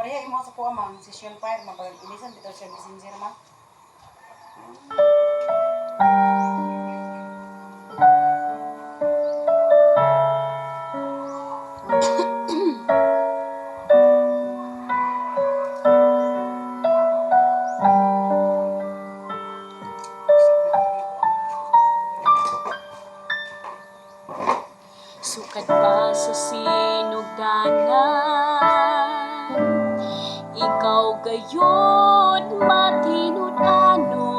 Kaya imo sa kuha ma'am, si Sean Fire, mapag-ilisan dito siya messenger ma'am. Sukat pa sa sinugdanan, ikaw gayon matinud-ano.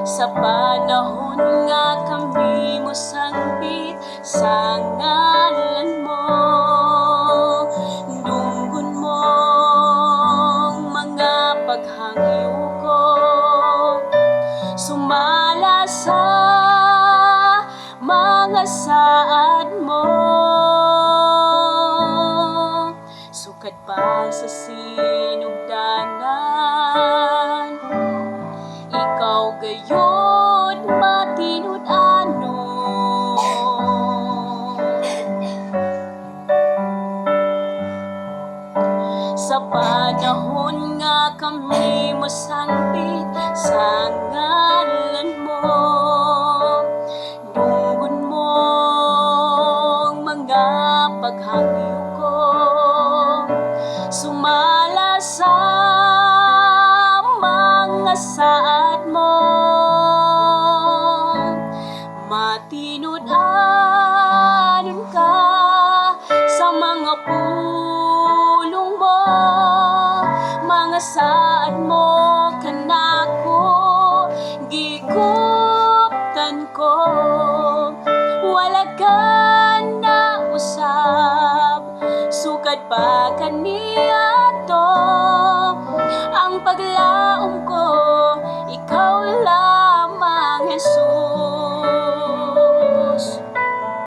Sa panahon nga kami mo sangbit sa ngalan mo, dunggon mong mga paghangyo ko sumala sa mga saad mo. Sukat pa sa sinugdanan, ikaw gayon matinud-ano. Sa panahon nga kami masangpit sa ngalan mo, dunggon mong mga paghangyo ko sumala sa mga saad mo. Matinud-anon ka sa mga pulong mo, mga saad mo kanako gikuptan ko. Wala ka na usab, sukad pa kaniya to ang pagla